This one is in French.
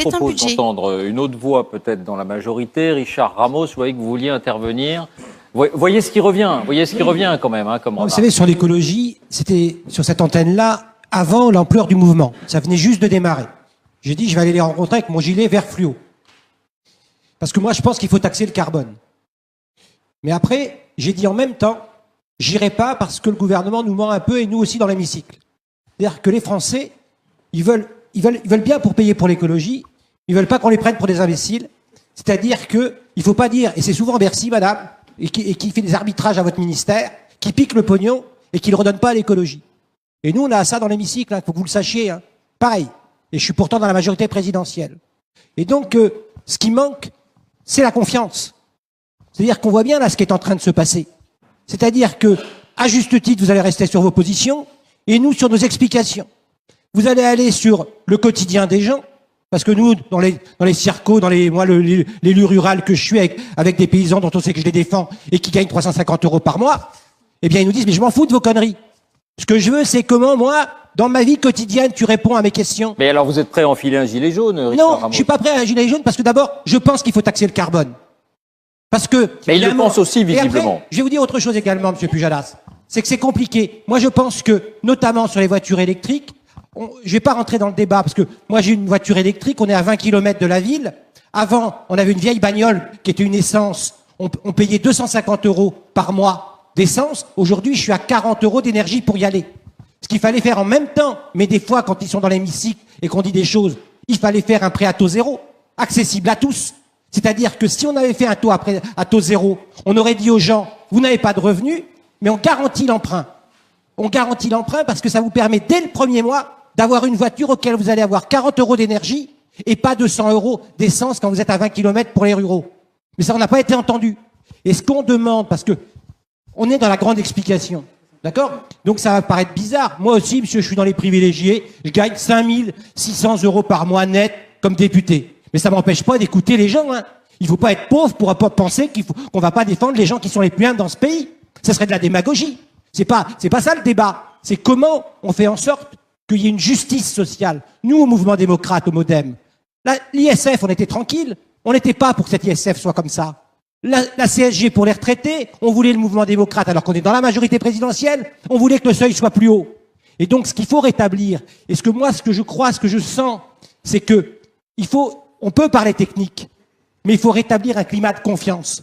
Je C'est un propose budget. d'entendre une autre voix peut-être dans la majorité. Richard Ramos, je voyais que vous vouliez intervenir. Voyez ce qui revient, quand même, hein, comme Vous remarque. savez, sur l'écologie, c'était sur cette antenne-là, avant l'ampleur du mouvement. Ça venait juste de démarrer. J'ai dit, je vais aller les rencontrer avec mon gilet vert fluo. Parce que moi, je pense qu'il faut taxer le carbone. Mais après, j'ai dit en même temps, j'irai pas parce que le gouvernement nous ment un peu et nous aussi dans l'hémicycle. C'est-à-dire que les Français, ils veulent bien pour payer pour l'écologie, ils veulent pas qu'on les prenne pour des imbéciles. C'est-à-dire que il faut pas dire, et c'est souvent Bercy, madame, et qui fait des arbitrages à votre ministère, qui pique le pognon et qui le redonne pas à l'écologie. Et nous, on a ça dans l'hémicycle, hein, faut que vous le sachiez. Hein. Pareil. Et je suis pourtant dans la majorité présidentielle. Et donc, ce qui manque, c'est la confiance. C'est-à-dire qu'on voit bien là ce qui est en train de se passer. C'est-à-dire que, à juste titre, vous allez rester sur vos positions, et nous sur nos explications. Vous allez aller sur le quotidien des gens, parce que nous, dans les circos, moi, l'élu rural que je suis avec des paysans dont on sait que je les défends et qui gagnent 350 € par mois, eh bien, ils nous disent, mais je m'en fous de vos conneries. Ce que je veux, c'est comment, moi, dans ma vie quotidienne, tu réponds à mes questions. Mais alors, vous êtes prêt à enfiler un gilet jaune, Richard Non, Ramos? je suis pas prêt à un gilet jaune parce que d'abord, je pense qu'il faut taxer le carbone. Parce que. Mais il le pense aussi, visiblement. Et après, je vais vous dire autre chose également, monsieur Pujadas. C'est que c'est compliqué. Moi, je pense que, notamment sur les voitures électriques, je vais pas rentrer dans le débat parce que moi, j'ai une voiture électrique, on est à 20 km de la ville. Avant, on avait une vieille bagnole qui était une essence. On payait 250 € par mois d'essence. Aujourd'hui, je suis à 40 € d'énergie pour y aller. Ce qu'il fallait faire en même temps, mais des fois, quand ils sont dans l'hémicycle et qu'on dit des choses, il fallait faire un prêt à taux zéro, accessible à tous. C'est-à-dire que si on avait fait un taux à taux zéro, on aurait dit aux gens, vous n'avez pas de revenus, mais on garantit l'emprunt. On garantit l'emprunt parce que ça vous permet, dès le premier mois, d'avoir une voiture auquel vous allez avoir 40 € d'énergie et pas 200 € d'essence quand vous êtes à 20 km pour les ruraux. Mais ça, on n'a pas été entendu. Et ce qu'on demande, parce que on est dans la grande explication, d'accord? Donc ça va paraître bizarre. Moi aussi, monsieur, je suis dans les privilégiés. Je gagne 5 600 € par mois net comme député. Mais ça m'empêche pas d'écouter les gens. Hein. Il faut pas être pauvre pour penser qu'on va pas défendre les gens qui sont les plus humbles dans ce pays. Ça serait de la démagogie. C'est pas ça le débat. C'est comment on fait en sorte qu'il y ait une justice sociale. Nous, au mouvement démocrate, au MoDem, l'ISF, on était tranquille. On n'était pas pour que cette ISF soit comme ça. La CSG pour les retraités, on voulait le mouvement démocrate alors qu'on est dans la majorité présidentielle, on voulait que le seuil soit plus haut. Et donc, ce qu'il faut rétablir, et ce que je crois, ce que je sens, c'est que on peut parler technique, mais il faut rétablir un climat de confiance.